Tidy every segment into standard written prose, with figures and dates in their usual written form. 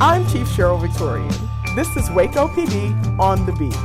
I'm Chief Cheryl Victorian. This is Waco PD on the beat.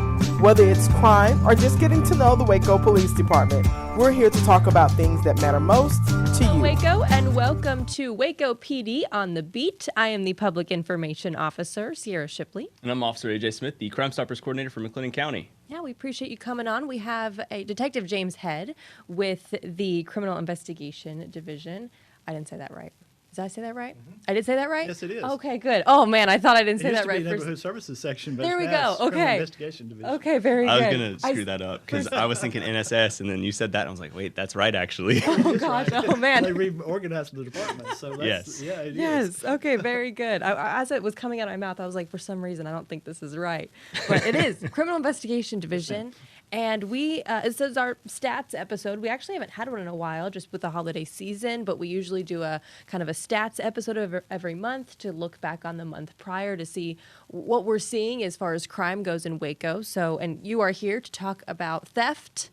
Whether it's crime or just getting to know the Waco Police Department, we're here to talk about things that matter most to you. Waco, and welcome to Waco PD on the beat. I am the Public Information Officer, Sierra Shipley. And I'm Officer A.J. Smith, the Crime Stoppers Coordinator for McLennan County. Yeah, we appreciate you coming on. We have a Detective James Head with the Criminal Investigation Division. I didn't say that right. Did I say that right? Mm-hmm. I did say that right? Yes, it is. Okay, good. Oh, man, I thought I didn't say that right. It used to be Neighborhood Services section, but there we now go. It's Criminal Okay. Investigation Division. Okay, very good. I was going to screw that up because I was thinking NSS, and then you said that, and I was like, wait, that's right, actually. Oh, gosh. Right. Oh, man. They reorganized the department, so that's, Yes. yeah, it is. Yes. Okay. Very good. As it was coming out of my mouth, I was like, for some reason, I don't think this is right, but it is Criminal Investigation Division. And this is our stats episode. We actually haven't had one in a while, just with the holiday season, but we usually do a kind of a stats episode every month to look back on the month prior to see what we're seeing as far as crime goes in Waco. So, and you are here to talk about theft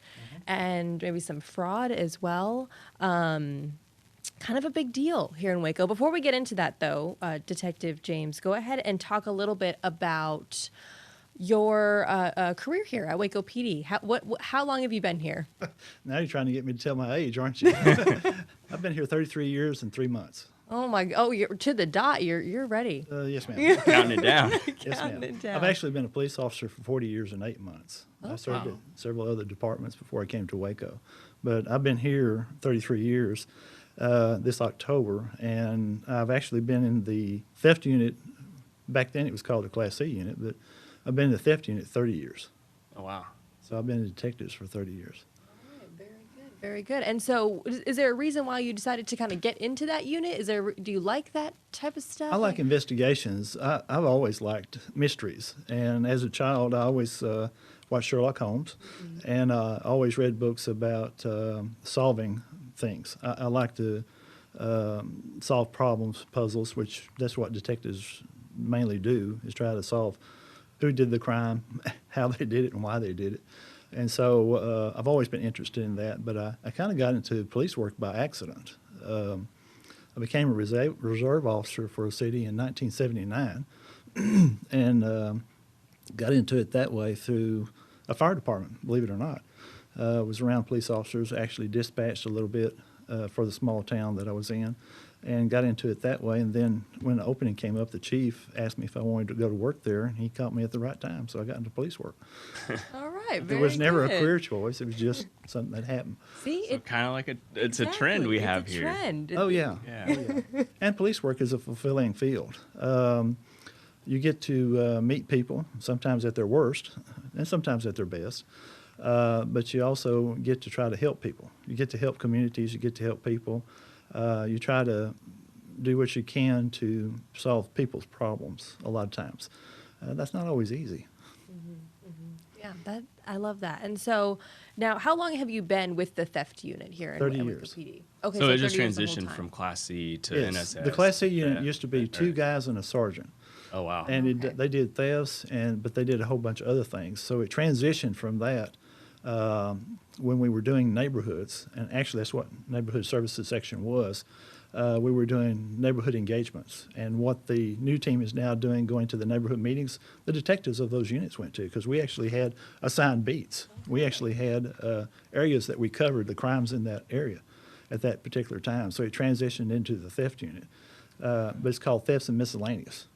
and maybe some fraud as well. Kind of a big deal here in Waco. Before we get into that, though, Detective James, go ahead and talk a little bit about your career here at Waco PD. How long have you been here? Now you're trying to get me to tell my age, aren't you? I've been here 33 years and 3 months. Oh my! Oh, you're to the dot. You're ready. Yes, ma'am. Counting it down. Yes, Counting ma'am. it down. I've actually been a police officer for 40 years and 8 months. I served at several other departments before I came to Waco. But I've been here 33 years this October, and I've actually been in the theft unit. Back then it was called the Class C unit, but I've been in the theft unit 30 years. Oh, wow. So I've been in detectives for 30 years. Very good. And so, is there a reason why you decided to kind of get into that unit? Do you like that type of stuff? I like investigations. I've always liked mysteries. And as a child, I always watched Sherlock Holmes. And I always read books about solving things. I like to solve problems, puzzles, which that's what detectives mainly do, is try to solve who did the crime, how they did it, and why they did it. And so I've always been interested in that, but I kind of got into police work by accident. I became a reserve officer for a city in 1979 and got into it that way through a fire department, believe it or not. Was around police officers, actually dispatched a little bit for the small town that I was in, and got into it that way. And then when the opening came up, the chief asked me if I wanted to go to work there, and he caught me at the right time, so I got into police work. All right, There was never a career choice. It was just something that happened. See, So kind of like it's a trend we have it's a here. Trend. Oh, yeah. Yeah. And police work is a fulfilling field. You get to meet people, sometimes at their worst, and sometimes at their best. But you also get to try to help people. You get to help communities. You get to help people. You try to do what you can to solve people's problems a lot of times. That's not always easy. Yeah, I love that. And so now, how long have you been with the theft unit here 30 at years. Waco PD? Okay, So it 30 just years the whole transitioned time. from Class C to Yes. NSS. The Class C unit Yeah. used to be 2 guys and a sergeant. Oh, wow. And Okay. they did thefts, but they did a whole bunch of other things. So it transitioned from that when we were doing neighborhoods, and actually that's what Neighborhood Services section was. We were doing neighborhood engagements, and what the new team is now doing, going to the neighborhood meetings, the detectives of those units went to, because we actually had assigned beats. We actually had areas that we covered the crimes in that area at that particular time. So it transitioned into the theft unit, but it's called Thefts and Miscellaneous.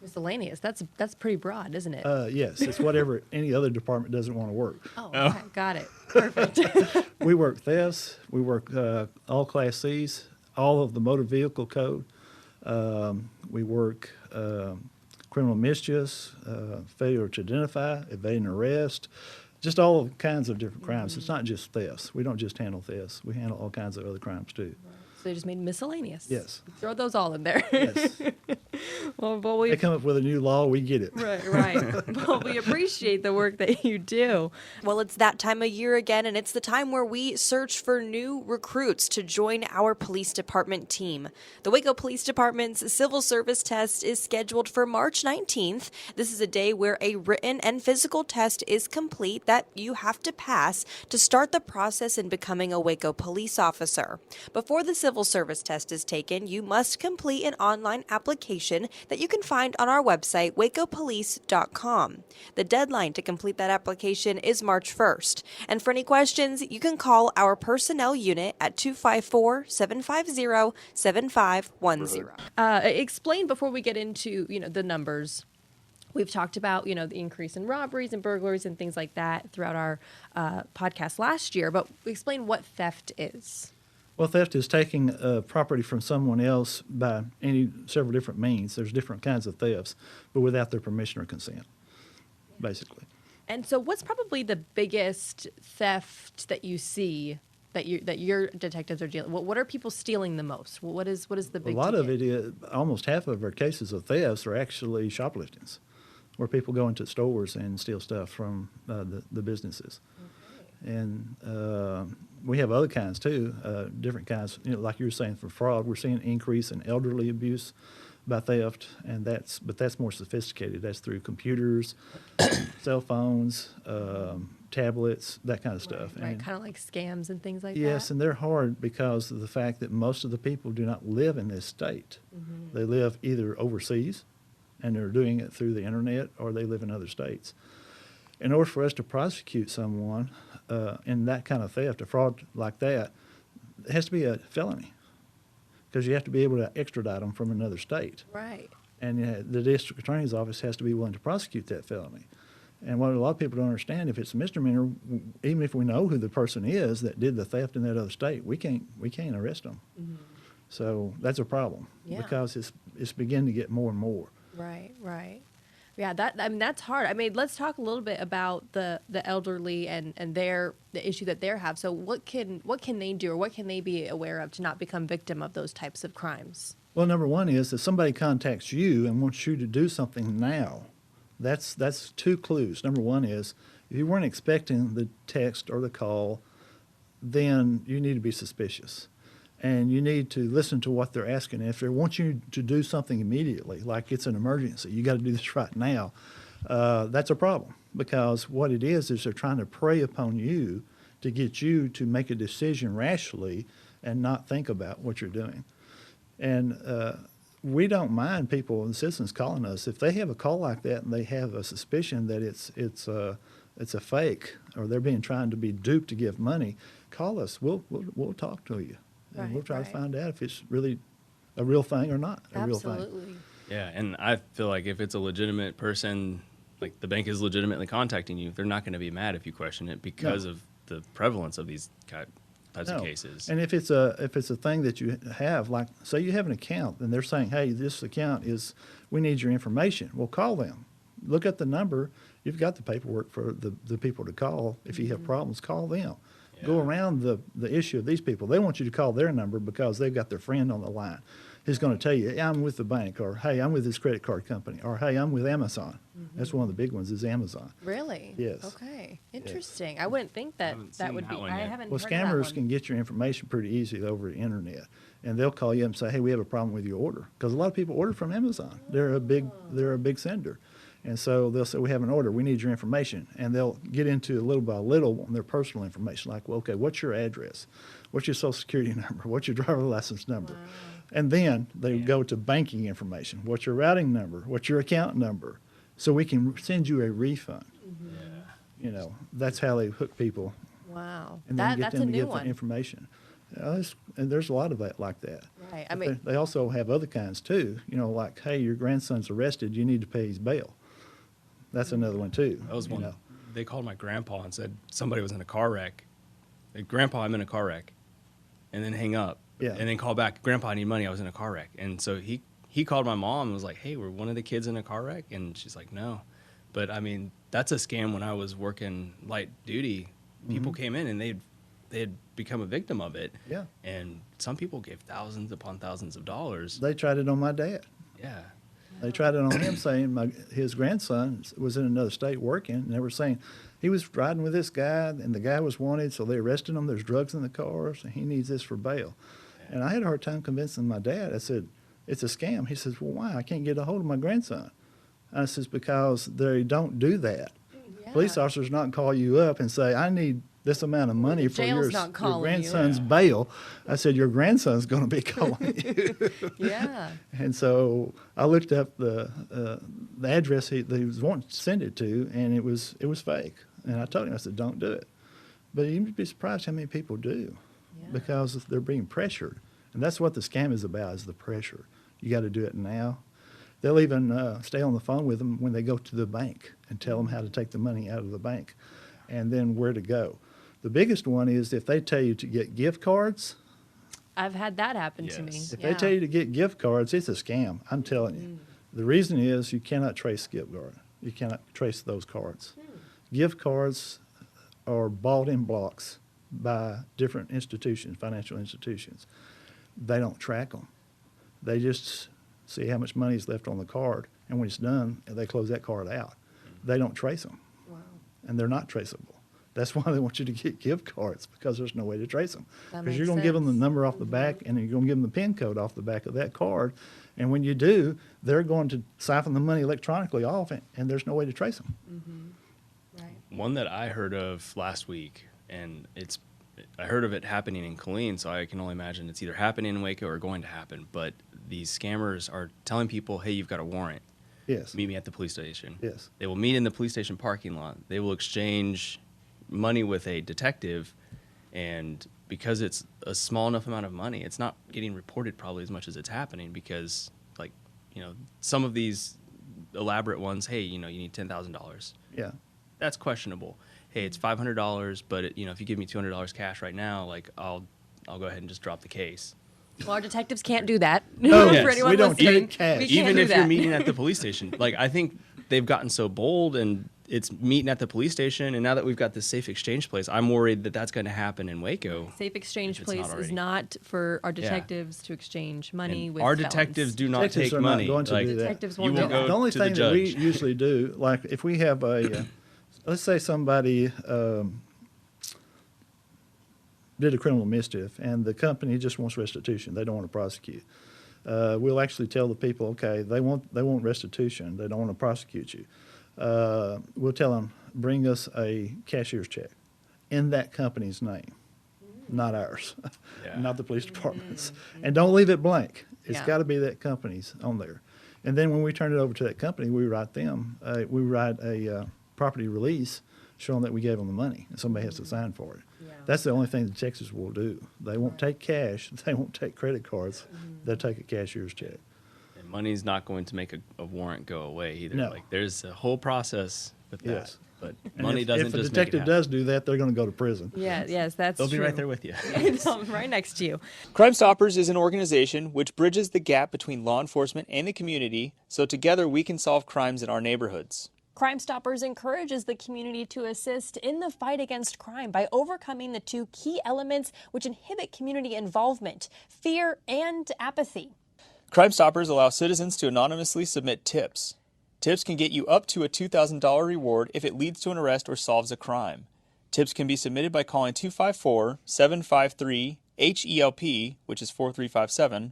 Miscellaneous. That's pretty broad, isn't it? Yes, it's whatever any other department doesn't want to work. Oh, okay. Got it. Perfect. We work thefts, we work all Class Cs, all of the motor vehicle code. We work criminal mischiefs, failure to identify, evading arrest, just all kinds of different crimes. It's not just thefts. We don't just handle thefts. We handle all kinds of other crimes too. So they just made miscellaneous. Yes. Throw those all in there. Yes. Well, They come up with a new law, we get it. Right. Well, we appreciate the work that you do. Well, it's that time of year again, and it's the time where we search for new recruits to join our police department team. The Waco Police Department's civil service test is scheduled for March 19th. This is a day where a written and physical test is complete that you have to pass to start the process in becoming a Waco police officer. Before the civil service test is taken, you must complete an online application application that you can find on our website, wacopolice.com. The deadline to complete that application is March 1st. And for any questions, you can call our personnel unit at 254-750-7510. Explain before we get into, the numbers. We've talked about, the increase in robberies and burglaries and things like that throughout our podcast last year, but explain what theft is. Well, theft is taking property from someone else by several different means. There's different kinds of thefts, but without their permission or consent, basically. And so what's probably the biggest theft that you see that your detectives are dealing with? What are people stealing the most? What is the big A lot of ticket? it is, almost half of our cases of thefts are actually shopliftings, where people go into stores and steal stuff from the businesses. And we have other kinds too, different kinds. Like you were saying, for fraud, we're seeing an increase in elderly abuse by theft, and that's more sophisticated. That's through computers, cell phones, tablets, that kind of stuff. Right, And kind of like scams and things like yes, that. and they're hard because of the fact that most of the people do not live in this state. They live either overseas, and they're doing it through the internet, or they live in other states. In order for us to prosecute someone in that kind of theft, a fraud like that, it has to be a felony, because you have to be able to extradite them from another state. Right. And the district attorney's office has to be willing to prosecute that felony. And what a lot of people don't understand, if it's a misdemeanor, even if we know who the person is that did the theft in that other state, we can't arrest them. So that's a problem, Yeah. because it's beginning to get more and more. Right. Yeah, that's hard. Let's talk a little bit about the elderly and the issue that they have. So what can they do, or what can they be aware of to not become victim of those types of crimes? Well, number one is if somebody contacts you and wants you to do something now, that's two clues. Number one is if you weren't expecting the text or the call, then you need to be suspicious. And you need to listen to what they're asking. If they want you to do something immediately, like it's an emergency, you got to do this right now, that's a problem. Because what it is they're trying to prey upon you to get you to make a decision rashly and not think about what you're doing. And we don't mind people and citizens calling us. If they have a call like that and they have a suspicion that it's a fake, or they're trying to be duped to give money, call us. We'll talk to you. And we'll try to find out if it's really a real thing or not a real thing. Absolutely. Yeah, and I feel like if it's a legitimate person, like the bank is legitimately contacting you, they're not going to be mad if you question it because of the prevalence of these types of cases. And if it's a thing that you have, like say you have an account and they're saying, hey, this account we need your information. Well, call them. Look at the number. You've got the paperwork for the people to call. If you have problems, call them. Yeah. Go around the issue of these people. They want you to call their number because they've got their friend on the line who's going to tell you, hey, I'm with the bank, or hey, I'm with this credit card company, or hey, I'm with Amazon. That's one of the big ones is Amazon. Really? Yes. Okay. Interesting. I wouldn't think that haven't that seen would that be. one I yet. haven't Well, heard of that scammers one. can get your information pretty easy over the internet, and they'll call you up and say, hey, we have a problem with your order, because a lot of people order from Amazon. They're a big sender. And so they'll say, we have an order, we need your information. And they'll get into little by little on their personal information, like, well, okay, what's your address? What's your social security number? What's your driver's license number? Wow. And then they go to banking information. What's your routing number? What's your account number? So we can send you a refund. That's how they hook people. Wow. And then get That's them a to new give one. them information. And there's a lot of that like that. Right. But they also have other kinds too. Like, hey, your grandson's arrested. You need to pay his bail. That's another one too. That was you one. know. They called my grandpa and said somebody was in a car wreck. Like, Grandpa, I'm in a car wreck, and then hang up. Yeah. And then call back. Grandpa, I need money. I was in a car wreck. And so he called my mom and was like, hey, were one of the kids in a car wreck? And she's like, no. But that's a scam. When I was working light duty, people came in and they had become a victim of it. Yeah. And some people gave thousands upon thousands of dollars. They tried it on my dad. Yeah. They tried it on him, saying his grandson was in another state working, and they were saying he was riding with this guy, and the guy was wanted, so they arrested him. There's drugs in the car, so he needs this for bail. And I had a hard time convincing my dad. I said, it's a scam. He says, well, why? I can't get a hold of my grandson. And I says, because they don't do that. Yeah. Police officers not call you up and say, I need this amount of money for jail's your not calling you. grandson's bail. I said, your grandson's going to be calling you. Yeah. And so I looked up the address he was wanting to send it to, and it was fake. And I told him, I said, don't do it. But you'd be surprised how many people do, Yeah. because they're being pressured. And that's what the scam is about, is the pressure. You got to do it now. They'll even stay on the phone with them when they go to the bank and tell them how to take the money out of the bank and then where to go. The biggest one is if they tell you to get gift cards. I've had that happen to me. Yes. If they tell you to get gift cards, it's a scam. I'm telling you. The reason is you cannot trace gift card. You cannot trace those cards. Gift cards are bought in blocks by different institutions, financial institutions. They don't track them. They just see how much money is left on the card, and when it's done, they close that card out. They don't trace them, Wow. and they're not traceable. That's why they want you to get gift cards, because there's no way to trace them. That Because you're makes going to give them the sense. number off the back, and you're going to give them the PIN code off the back of that card. And when you do, they're going to siphon the money electronically off, and there's no way to trace them. Right. One that I heard of last week, and I heard of it happening in Killeen, so I can only imagine it's either happening in Waco or going to happen. But these scammers are telling people, hey, you've got a warrant. Yes. Meet me at the police station. Yes. They will meet in the police station parking lot. They will exchange money with a detective, and because it's a small enough amount of money, it's not getting reported probably as much as it's happening, because, like, some of these elaborate ones, hey, you need $10,000. Yeah. That's questionable. Hey, it's $500, but if you give me $200 cash right now, like I'll go ahead and just drop the case. Well, our detectives can't do that. No, For yes, anyone we don't listening, take cash. we can't Even do if you're that. meeting at the police station, like I think they've gotten so bold, and it's meeting at the police station. And now that we've got this safe exchange place, I'm worried that that's going to happen in Waco. Safe exchange if it's not place is already. not for our detectives to exchange money And with our felons. detectives do not Detectives take are not money. going to Like, do that. Detectives you won't will do go that. The only to the thing that we judge. usually do, like if we have let's say somebody did a criminal mischief and the company just wants restitution. They don't want to prosecute. We'll actually tell the people, okay, they want restitution. They don't want to prosecute you. We'll tell them, bring us a cashier's check in that company's name, not ours, Yeah. not the police department's. And don't leave it blank. It's Yeah. got to be that company's on there. And then when we turn it over to that company, we write a property release showing that we gave them the money, and somebody has to sign for it. Yeah. That's the only thing the Texas will do. They won't take cash. They won't take credit cards. They'll take a cashier's check. And money's not going to make a warrant go away either. No. Like there's a whole process with that. Yes. But And money doesn't if a just detective make it happen. does do that, they're going to go to prison. Yeah, yes, that's They'll be true. right there with you. Right next to you. Crime Stoppers is an organization which bridges the gap between law enforcement and the community, so together we can solve crimes in our neighborhoods. Crime Stoppers encourages the community to assist in the fight against crime by overcoming the two key elements which inhibit community involvement: fear and apathy. Crime Stoppers allow citizens to anonymously submit tips. Tips can get you up to a $2,000 reward if it leads to an arrest or solves a crime. Tips can be submitted by calling 254-753-HELP, which is 4357,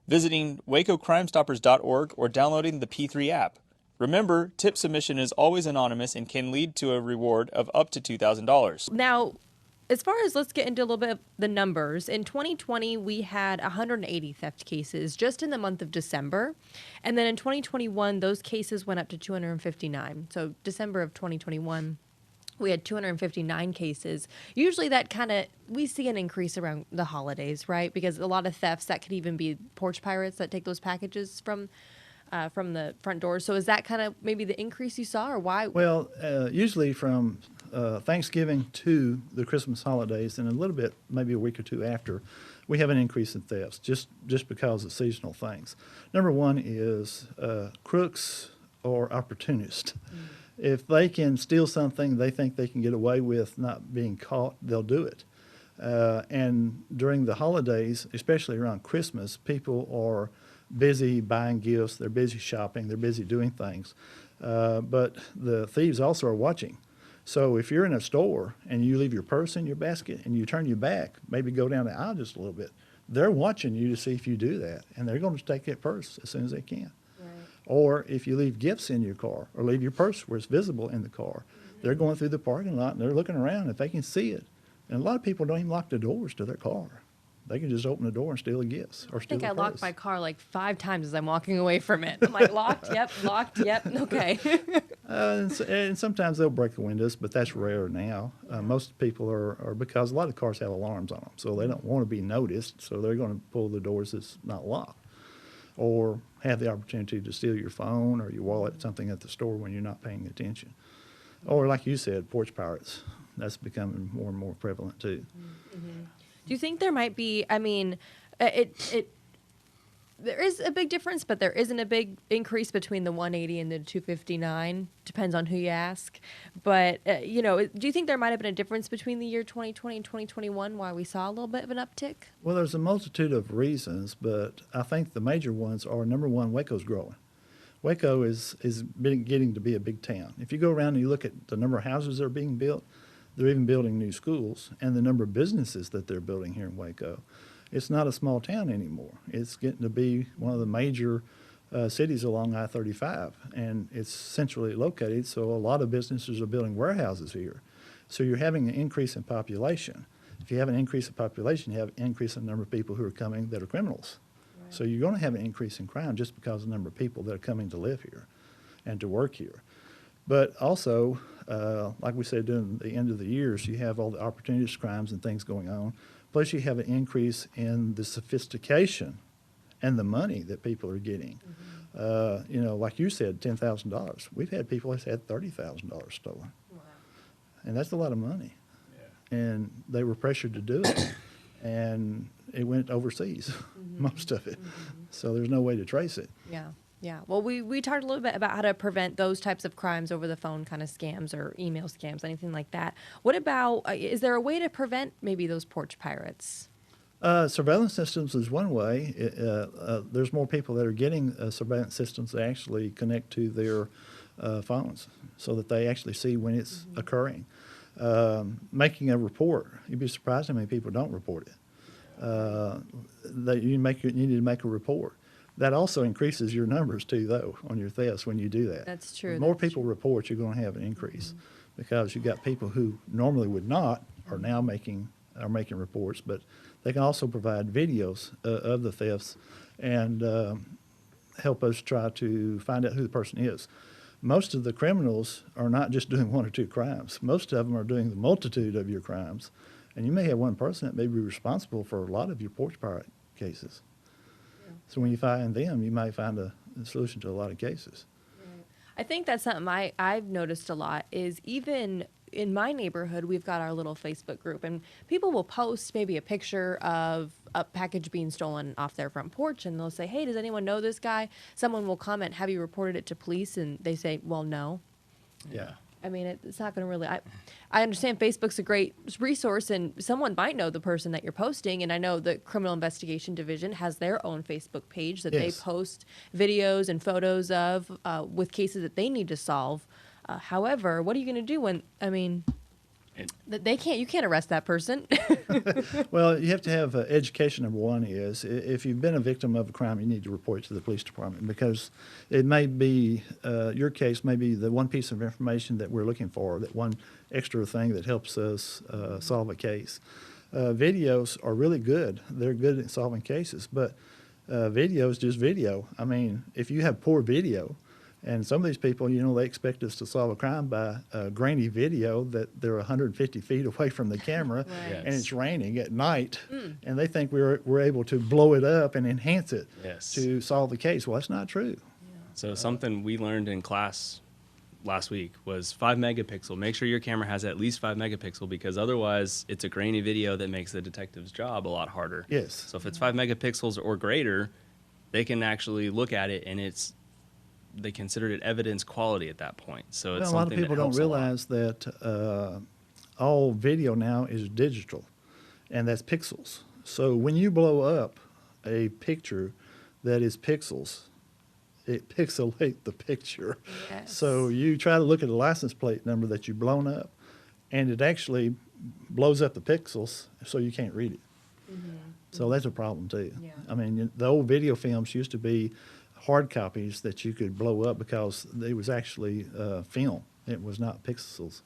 visiting wacocrimestoppers.org, or downloading the P3 app. Remember, tip submission is always anonymous and can lead to a reward of up to $2,000. Now, as far as, let's get into a little bit of the numbers. In 2020, we had 180 theft cases just in the month of December. And then in 2021, those cases went up to 259. So December of 2021, we had 259 cases. Usually we see an increase around the holidays, right? Because a lot of thefts, that could even be porch pirates that take those packages from the front door. So is that kind of maybe the increase you saw, or why? Well, usually from Thanksgiving to the Christmas holidays, and a little bit, maybe a week or two after, we have an increase in thefts just because of seasonal things. Number one is crooks or opportunists. If they can steal something they think they can get away with not being caught, they'll do it. And during the holidays, especially around Christmas, people are busy buying gifts, they're busy shopping, they're busy doing things. But the thieves also are watching. So if you're in a store and you leave your purse in your basket and you turn your back, maybe go down the aisle just a little bit, they're watching you to see if you do that, and they're going to take that purse as soon as they can. Right. Or if you leave gifts in your car or leave your purse where it's visible in the car, they're going through the parking lot and they're looking around. If they can see it, And a lot of people don't even lock the doors to their car. They can just open the door and steal the gifts or I steal think I the locked purse. my car like 5 times as I'm walking away from it. I'm like, locked, yep, okay. And sometimes they'll break the windows, but that's rare now. Most people are because a lot of cars have alarms on them, so they don't want to be noticed, so they're going to pull the doors that's not locked, or have the opportunity to steal your phone or your wallet, something at the store when you're not paying attention. Or like you said, porch pirates. That's becoming more and more prevalent too. Do you think there might be, I mean, there is a big difference, but there isn't a big increase between the 180 and the 259. Depends on who you ask. But, you know, do you think there might have been a difference between the year 2020 and 2021 why we saw a little bit of an uptick? Well, there's a multitude of reasons, but I think the major ones are, number one, Waco's growing. Waco is getting to be a big town. If you go around and you look at the number of houses that are being built, they're even building new schools, and the number of businesses that they're building here in Waco. It's not a small town anymore. It's getting to be one of the major cities along I-35, and it's centrally located, so a lot of businesses are building warehouses here. So you're having an increase in population. If you have an increase in population, you have an increase in the number of people who are coming that are criminals. Right. So you're going to have an increase in crime just because of the number of people that are coming to live here and to work here. But also, like we said, during the end of the years, you have all the opportunist crimes and things going on. Plus, you have an increase in the sophistication and the money that people are getting. You know, like you said, $10,000. We've had people that's had $30,000 stolen. Wow. And that's a lot of money. Yeah. And they were pressured to do it. And it went overseas, most of it. So there's no way to trace it. Yeah. Yeah. Well, we talked a little bit about how to prevent those types of crimes over the phone kind of scams or email scams, anything like that. What about, is there a way to prevent maybe those porch pirates? Surveillance systems is one way. There's more people that are getting surveillance systems that actually connect to their phones so that they actually see when it's occurring. Making a report, you'd be surprised how many people don't report it. You need to make a report. That also increases your numbers too, though, on your thefts when you do that. That's true. The more people report, you're going to have an increase because you've got people who normally would not are now making reports, but they can also provide videos of the thefts and help us try to find out who the person is. Most of the criminals are not just doing one or two crimes. Most of them are doing the multitude of your crimes, and you may have one person that may be responsible for a lot of your porch pirate cases. So when you find them, you might find a solution to a lot of cases. I think that's something I've noticed a lot is even in my neighborhood, we've got our little Facebook group, and people will post maybe a picture of a package being stolen off their front porch, and they'll say, hey, does anyone know this guy? Someone will comment, have you reported it to police? And they say, well, no. Yeah. I mean, it's not going to really. I understand Facebook's a great resource, and someone might know the person that you're posting. And I know the Criminal Investigation Division has their own Facebook page that they post videos and photos of with cases that they need to solve. However, what are you going to do when? I mean, they can't. You can't arrest that person. Well, you have to have education. Number one is if you've been a victim of a crime, you need to report it to the police department because it may be your case may be the one piece of information that we're looking for, that one extra thing that helps us solve a case. Videos are really good. They're good at solving cases, but video is just video. I mean, if you have poor video, and some of these people, you know, they expect us to solve a crime by a grainy video that they're 150 feet away from the camera, Right. and it's raining at night, and they think we're able to blow it up and enhance it to solve the case. Well, that's not true. So something we learned in class last week was 5 megapixel. Make sure your camera has at least 5 megapixel because otherwise it's a grainy video that makes the detective's job a lot harder. Yes. So if it's 5 megapixels or greater, they can actually look at it and they considered it evidence quality at that point. So it's Well, a lot of something that people don't helps a lot. realize that all video now is digital, and that's pixels. So when you blow up a picture that is pixels, it pixelates the picture. Yes. So you try to look at a license plate number that you've blown up, and it actually blows up the pixels so you can't read it. So that's a problem too. Yeah. I mean, the old video films used to be hard copies that you could blow up because it was actually film. It was not pixels.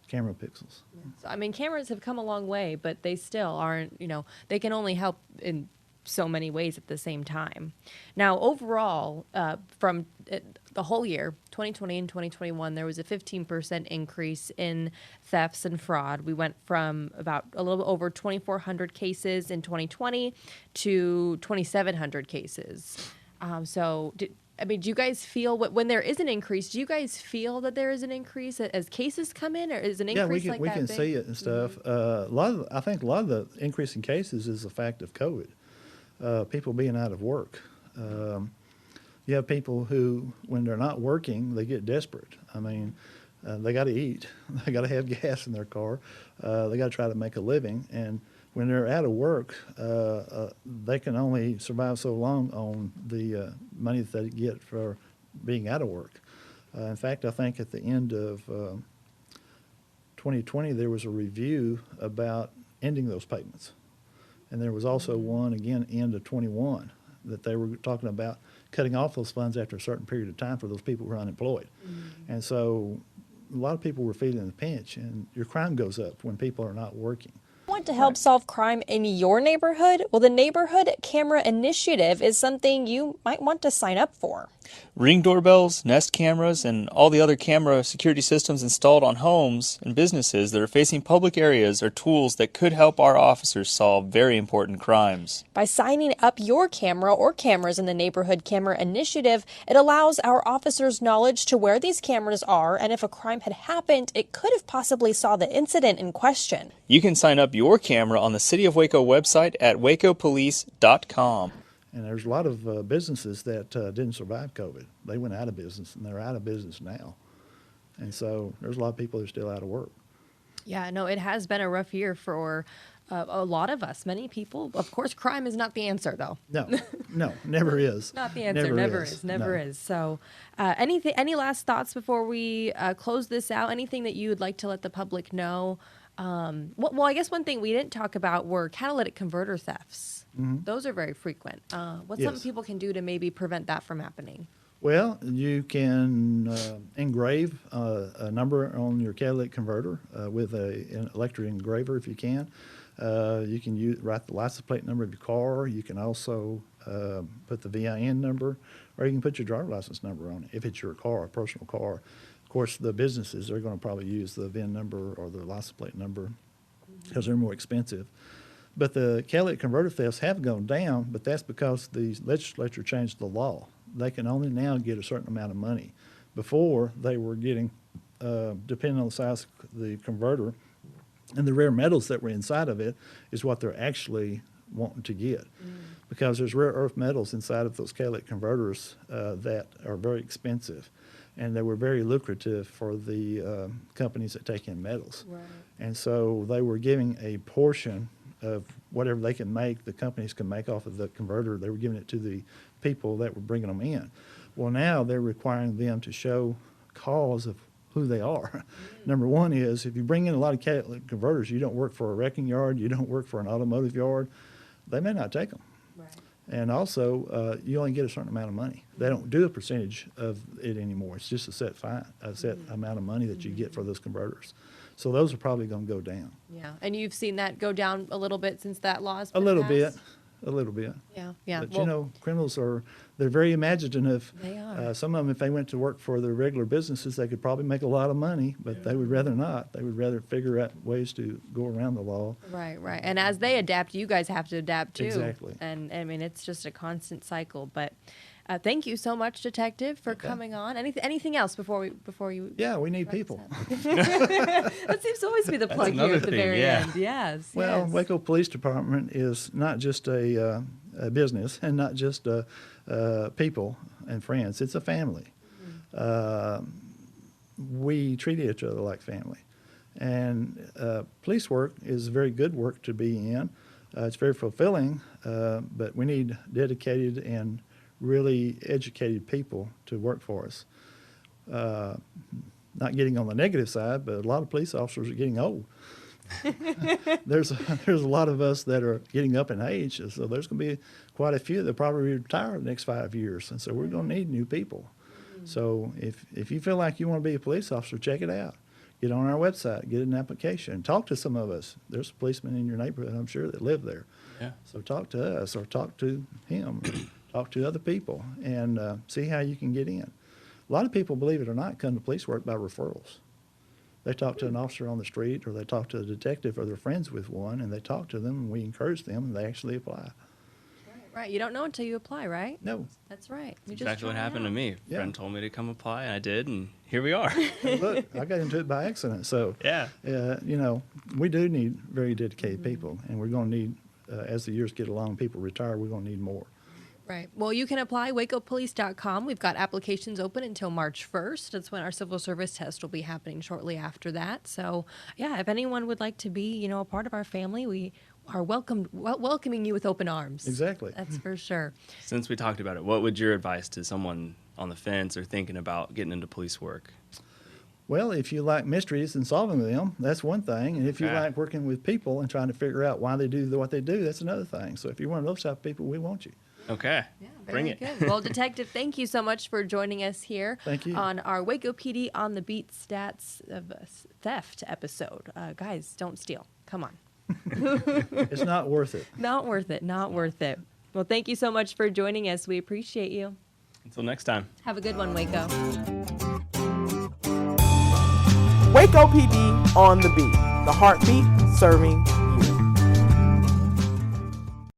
camera pixels. So, I mean, cameras have come a long way, but they still aren't, they can only help in so many ways at the same time. Now, overall, from the whole year, 2020 and 2021, there was a 15% increase in thefts and fraud. We went from about a little over 2,400 cases in 2020 to 2,700 cases. Do you guys feel when there is an increase? Do you guys feel that there is an increase as cases come in, or is an increase we can big? see it and stuff. I think a lot of the increase in cases is the fact of COVID. People being out of work. You have people who, when they're not working, they get desperate. I mean, they got to eat, they got to have gas in their car, they got to try to make a living, and when they're out of work, they can only survive so long on the money that they get for being out of work. In fact, I think at the end of 2020, there was a review about ending those payments. And there was also one, again, end of 21, that they were talking about cutting off those funds after a certain period of time for those people who are unemployed. And so a lot of people were feeling the pinch, and your crime goes up when people are not working. Want to help solve crime in your neighborhood? Well, the Neighborhood Camera Initiative is something you might want to sign up for. Ring doorbells, Nest cameras, and all the other camera security systems installed on homes and businesses that are facing public areas are tools that could help our officers solve very important crimes. By signing up your camera or cameras in the Neighborhood Camera Initiative, it allows our officers knowledge to where these cameras are, and if a crime had happened, it could have possibly saw the incident in question. You can sign up your camera on the City of Waco website at wacopolice.com. And there's a lot of businesses that didn't survive COVID. They went out of business, and they're out of business now. And so there's a lot of people that are still out of work. Yeah, no, it has been a rough year for a lot of us. Many people. Of course, crime is not the answer, though. No, never is. Not the answer. Never is. So, any last thoughts before we close this out? Anything that you would like to let the public know? Well, I guess one thing we didn't talk about were catalytic converter thefts. Those are very frequent. What's something people can do to maybe prevent that from happening? Well, you can engrave a number on your catalytic converter with an electric engraver if you can. You can write the license plate number of your car. You can also put the VIN number, or you can put your driver's license number on it if it's your car, a personal car. Of course, the businesses are going to probably use the VIN number or the license plate number because they're more expensive. But the catalytic converter thefts have gone down, but that's because the legislature changed the law. They can only now get a certain amount of money. Before, they were getting, depending on the size of the converter, and the rare metals that were inside of it is what they're actually wanting to get. Because there's rare earth metals inside of those catalytic converters that are very expensive. And they were very lucrative for the companies that take in metals. Right. And so they were giving a portion of whatever they can make, the companies can make off of the converter, they were giving it to the people that were bringing them in. Well, now they're requiring them to show cause of who they are. Number one is, if you bring in a lot of catalytic converters, you don't work for a wrecking yard, you don't work for an automotive yard, they may not take them. Right. And also, you only get a certain amount of money. They don't do a percentage of it anymore. It's just a set amount of money that you get for those converters. So those are probably going to go down. Yeah, and you've seen that go down a little bit since that law has been A little passed? bit. Yeah. But criminals they're very imaginative. They are. Some of them, if they went to work for their regular businesses, they could probably make a lot of money, but they would rather not. They would rather figure out ways to go around the law. Right. And as they adapt, you guys have to adapt too. Exactly. And I mean, it's just a constant cycle. But thank you so much, Detective, for coming on. Anything else before you? Yeah, we need people. That seems to always be the plug here another at the thing, very yeah. end. Yes. Well, yes. Waco Police Department is not just a business and not just people and friends. It's a family. We treat each other like family. And police work is very good work to be in. It's very fulfilling, but we need dedicated and really educated people to work for us. Not getting on the negative side, but a lot of police officers are getting old. There's a lot of us that are getting up in age, so there's going to be quite a few that probably retire in the next 5 years, and so we're going to need new people. So if you feel like you want to be a police officer, check it out. get on our website, get an application, talk to some of us. There's policemen in your neighborhood, I'm sure, that live there. Yeah. So talk to us or talk to him, talk to other people, and see how you can get in. A lot of people, believe it or not, come to police work by referrals. They talk to an officer on the street, or they talk to a detective, or they're friends with one, and they talk to them, and we encourage them, and they actually apply. Right. You don't know until you apply, right? No. That's right. You just Exactly what try it happened to out. me. A Yeah. friend told me to come apply, and I did, and here we are. Hey, look, I got into it by accident. So, Yeah. you know, we do need very dedicated people, and we're going to need, as the years get along, people retire, we're going to need more. Right. Well, you can apply wacopolice.com. We've got applications open until March 1st. That's when our civil service test will be happening shortly after that. So, yeah, if anyone would like to be, a part of our family, we are welcoming you with open arms. Exactly. That's for sure. Since we talked about it, what would your advice to someone on the fence or thinking about getting into police work? Well, if you like mysteries and solving them, that's one thing. And if you Okay. like working with people and trying to figure out why they do what they do, that's another thing. So if you're one of those type of people, we want you. Okay. Yeah, Bring very it. good. Well, Detective, thank you so much for joining us here Thank you. on our Waco PD on the Beat Stats of Theft episode. Guys, don't steal. Come on. It's not worth it. Not worth it. Not worth it. Well, thank you so much for joining us. We appreciate you. Until next time. Have a good one, Waco. Waco PD on the beat. The heartbeat serving